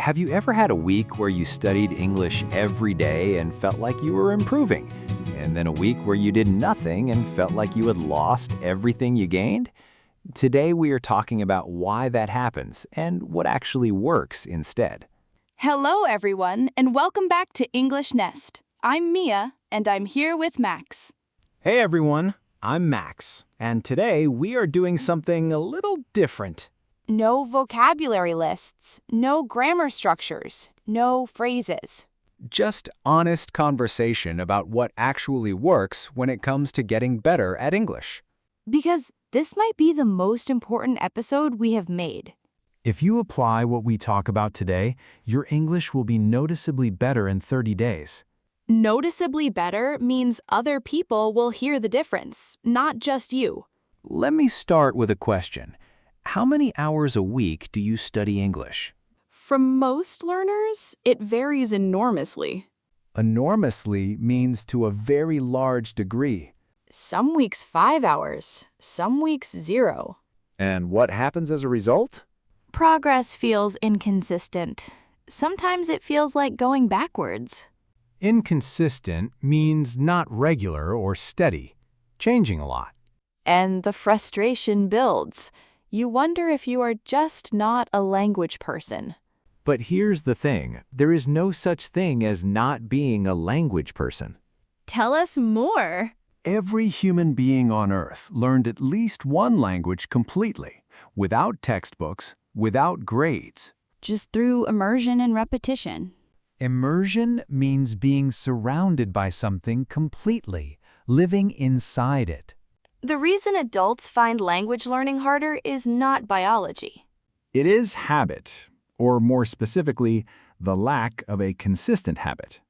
Have you ever had a week where you studied English every day and felt like you were improving? And then a week where you did nothing and felt like you had lost everything you gained? Today we are talking about why that happens and what actually works instead. Hello, everyone, and welcome back to English Nest. I'm Mia, and I'm here with Max. Hey everyone, I'm Max, and today we are doing something a little different. No vocabulary lists, no grammar structures, no phrases. Just honest conversation about what actually works when it comes to getting better at English. Because this might be the most important episode we have made. If you apply what we talk about today, your English will be noticeably better in 30 days. Noticeably better means other people will hear the difference, not just you. Let me start with a question. How many hours a week do you study English? For most learners, it varies enormously. Enormously means to a very large degree. Some weeks 5 hours, some weeks 0. And what happens as a result? Progress feels inconsistent. Sometimes it feels like going backwards. Inconsistent means not regular or steady, changing a lot. And the frustration builds. You wonder if you are just not a language person. But here's the thing. There is no such thing as not being a language person. Tell us more. Every human being on Earth learned at least one language completely, without textbooks, without grades. Just through immersion and repetition. Immersion means being surrounded by something completely, living inside it. The reason adults find language learning harder is not biology. It is habit, or more specifically, the lack of a consistent habit.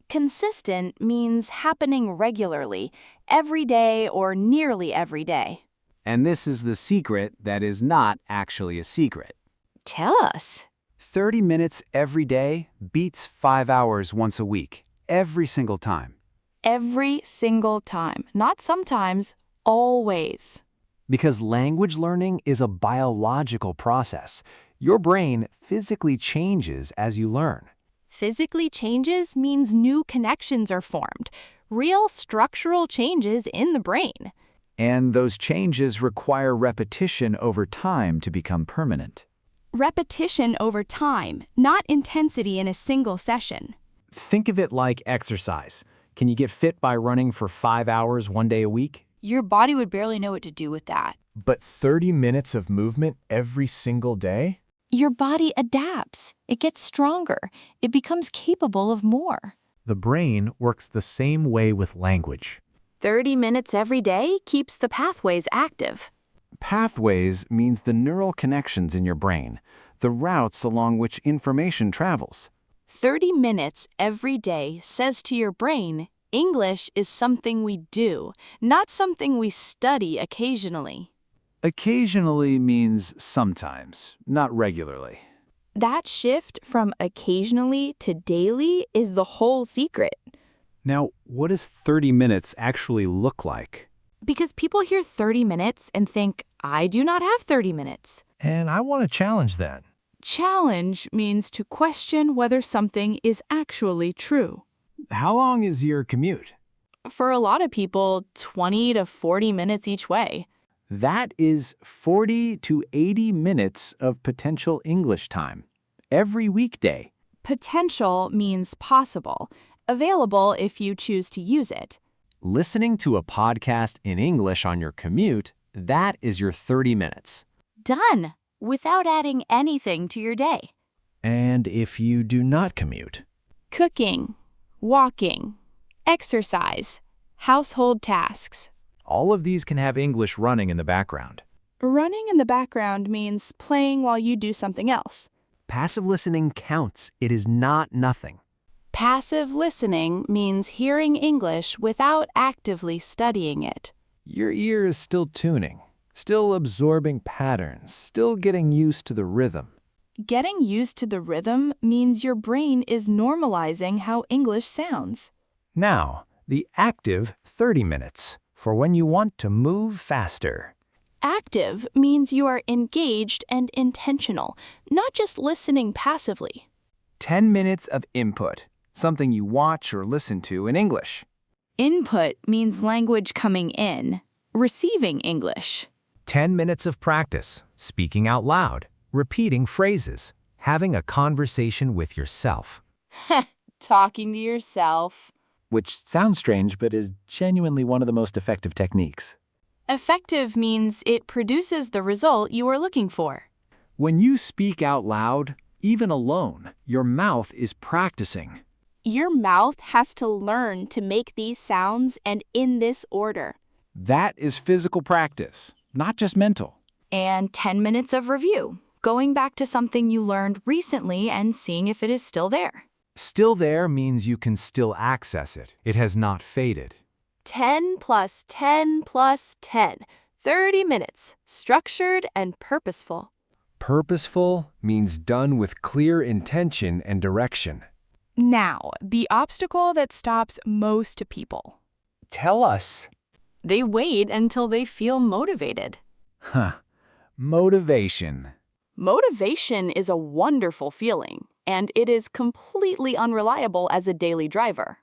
Consistent means happening regularly, every day or nearly every day. And this is the secret that is not actually a secret. Tell us. 30 minutes every day beats 5 hours once a week, every single time. Every single time. Not sometimes, always. Because language learning is a biological process. Your brain physically changes as you learn. Physically changes means new connections are formed, real structural changes in the brain. And those changes require repetition over time to become permanent. Repetition over time, not intensity in a single session. Think of it like exercise. Can you get fit by running for 5 hours one day a week? Your body would barely know what to do with that. But 30 minutes of movement every single day? Your body adapts. It gets stronger. It becomes capable of more. The brain works the same way with language. 30 minutes every day keeps the pathways active. Pathways means the neural connections in your brain, the routes along which information travels. 30 minutes every day says to your brain, English is something we do, not something we study occasionally. Occasionally means sometimes, not regularly. That shift from occasionally to daily is the whole secret. Now, what does 30 minutes actually look like? Because people hear 30 minutes and think, I do not have 30 minutes. And I want to challenge that. Challenge means to question whether something is actually true. How long is your commute? For a lot of people, 20 to 40 minutes each way. That is 40 to 80 minutes of potential English time every weekday. Potential means possible, available if you choose to use it. Listening to a podcast in English on your commute, that is your 30 minutes. Done, without adding anything to your day. And if you do not commute? Cooking, walking, exercise, household tasks. All of these can have English running in the background. Running in the background means playing while you do something else. Passive listening counts. It is not nothing. Passive listening means hearing English without actively studying it. Your ear is still tuning, still absorbing patterns, still getting used to the rhythm. Getting used to the rhythm means your brain is normalizing how English sounds. Now, the active 30 minutes for when you want to move faster. Active means you are engaged and intentional, not just listening passively. 10 minutes of input, something you watch or listen to in English. Input means language coming in, receiving English. 10 minutes of practice, speaking out loud, repeating phrases, having a conversation with yourself. Talking to yourself. Which sounds strange, but is genuinely one of the most effective techniques. Effective means it produces the result you are looking for. When you speak out loud, even alone, your mouth is practicing. Your mouth has to learn to make these sounds and in this order. That is physical practice, not just mental. And 10 minutes of review, going back to something you learned recently and seeing if it is still there. Still there means you can still access it. It has not faded. 10 plus 10 plus 10. 30 minutes, structured and purposeful. Purposeful means done with clear intention and direction. Now, the obstacle that stops most people. Tell us. They wait until they feel motivated. Motivation. Motivation is a wonderful feeling, and it is completely unreliable as a daily driver.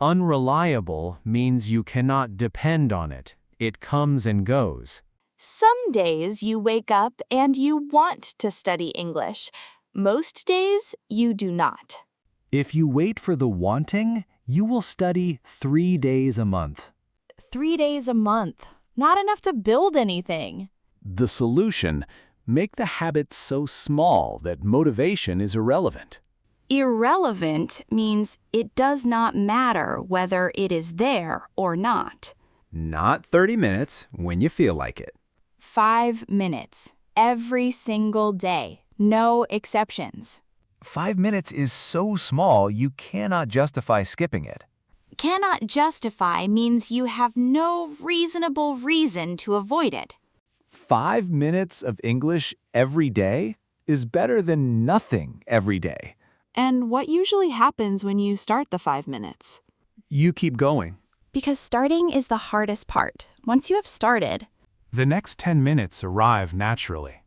Unreliable means you cannot depend on it. It comes and goes. Some days you wake up and you want to study English. Most days you do not. If you wait for the wanting, you will study 3 days a month. 3 days a month. Not enough to build anything. The solution: make the habit so small that motivation is irrelevant. Irrelevant means it does not matter whether it is there or not. Not 30 minutes when you feel like it. 5 minutes. Every single day. No exceptions. 5 minutes is so small you cannot justify skipping it. Cannot justify means you have no reasonable reason to avoid it. 5 minutes of English every day is better than nothing every day. And what usually happens when you start the 5 minutes? You keep going. Because starting is the hardest part. Once you have started, The next 10 minutes arrive naturally.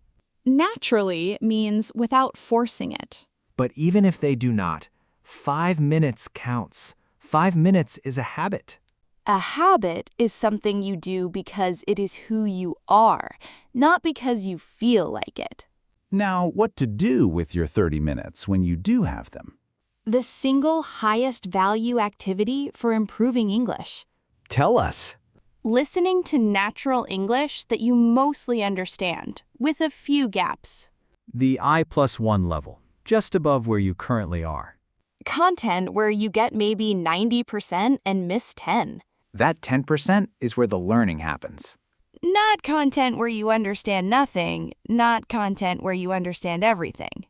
naturally means without forcing it. But even if they do not, 5 minutes counts. 5 minutes is a habit. A habit is something you do because it is who you are, not because you feel like it. Now, what to do with your 30 minutes when you do have them? The single highest value activity for improving English. Tell us. Listening to natural English that you mostly understand, with a few gaps. The I+1 level, just above where you currently are. Content where you get maybe 90% and miss 10. That 10% is where the learning happens. Not content where you understand nothing, not content where you understand everything.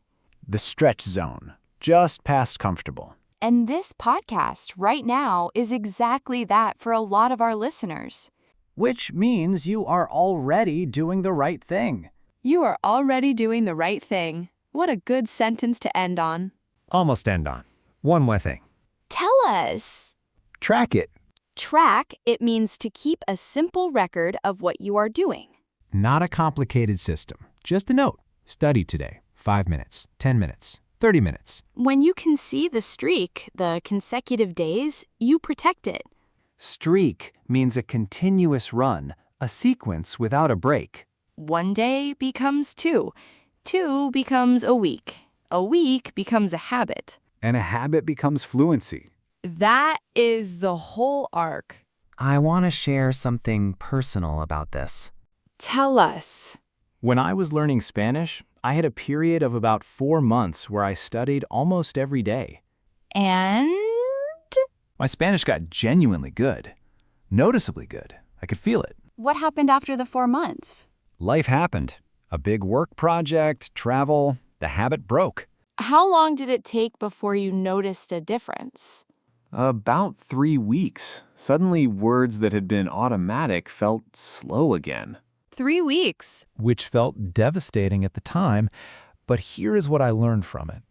The stretch zone, just past comfortable. And this podcast right now is exactly that for a lot of our listeners. Which means you are already doing the right thing. You are already doing the right thing. What a good sentence to end on. Almost end on. One more thing. Tell us. Track it. Track, it means to keep a simple record of what you are doing. Not a complicated system. Just a note. Study today. 5 minutes, 10 minutes, 30 minutes. When you can see the streak, the consecutive days, you protect it. Streak means a continuous run, a sequence without a break. 1 day becomes 2. 2 becomes a week. A week becomes a habit. And a habit becomes fluency. That is the whole arc. I want to share something personal about this. Tell us. When I was learning Spanish, I had a period of about 4 months where I studied almost every day. And My Spanish got genuinely good. Noticeably good. I could feel it. what happened after the 4 months? Life happened. A big work project, travel, the habit broke. How long did it take before you noticed a difference? About 3 weeks. Suddenly, words that had been automatic felt slow again. 3 weeks. Which felt devastating at the time, but here is what I learned from it.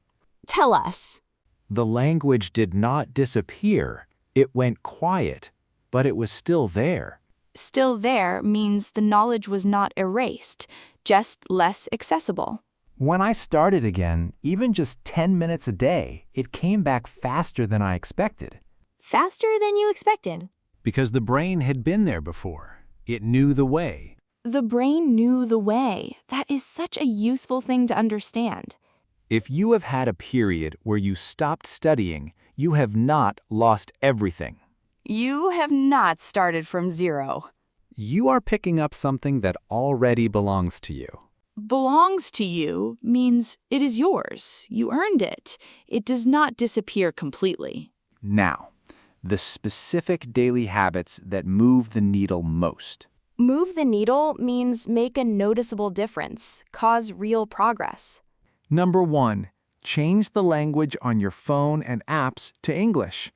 Tell us. The language did not disappear. It went quiet, but it was still there. Still there means the knowledge was not erased, just less accessible. When I started again, even just 10 minutes a day, it came back faster than I expected. Faster than you expected. Because the brain had been there before. It knew the way. The brain knew the way. That is such a useful thing to understand. If you have had a period where you stopped studying, you have not lost everything. You have not started from zero. You are picking up something that already belongs to you. Belongs to you means it is yours. You earned it. It does not disappear completely. Now, the specific daily habits that move the needle most. Move the needle means make a noticeable difference, cause real progress. Number 1, change the language on your phone and apps to English.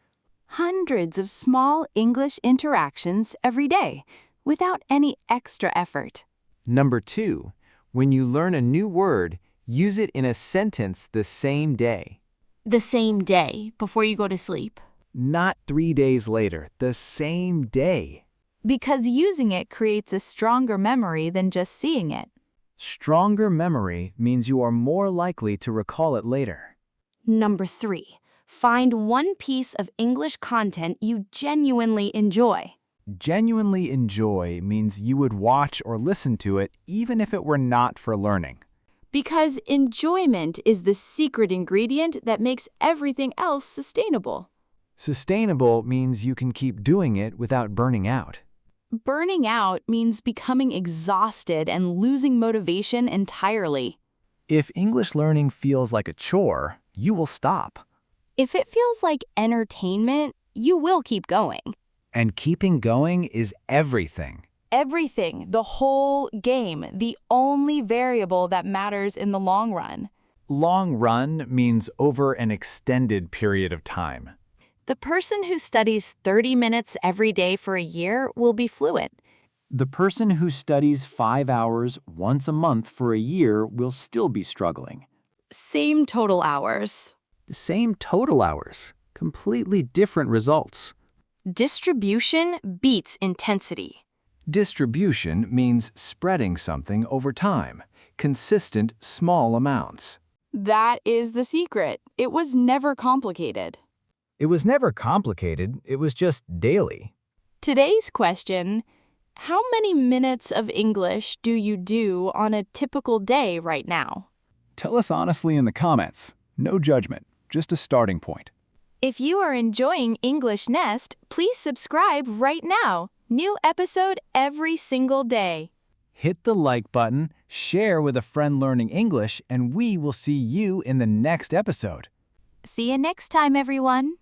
Hundreds of small English interactions every day, without any extra effort. Number 2, when you learn a new word, use it in a sentence the same day. The same day before you go to sleep. Not 3 days later, the same day. Because using it creates a stronger memory than just seeing it. Stronger memory means you are more likely to recall it later. Number 3, find one piece of English content you genuinely enjoy. Genuinely enjoy means you would watch or listen to it even if it were not for learning. Because enjoyment is the secret ingredient that makes everything else sustainable. Sustainable means you can keep doing it without burning out. Burning out means becoming exhausted and losing motivation entirely. If English learning feels like a chore, you will stop. If it feels like entertainment, you will keep going. And keeping going is everything. Everything, the whole game, the only variable that matters in the long run. Long run means over an extended period of time. The person who studies 30 minutes every day for a year will be fluent. The person who studies 5 hours once a month for a year will still be struggling. Same total hours. The same total hours, completely different results. Distribution beats intensity. Distribution means spreading something over time, consistent small amounts. That is the secret. It was never complicated. It was never complicated, it was just daily. Today's question: how many minutes of English do you do on a typical day right now? Tell us honestly in the comments. No judgment, just a starting point. If you are enjoying English Nest, please subscribe right now. New episode every single day. Hit the like button, share with a friend learning English, and we will see you in the next episode. See you next time, everyone.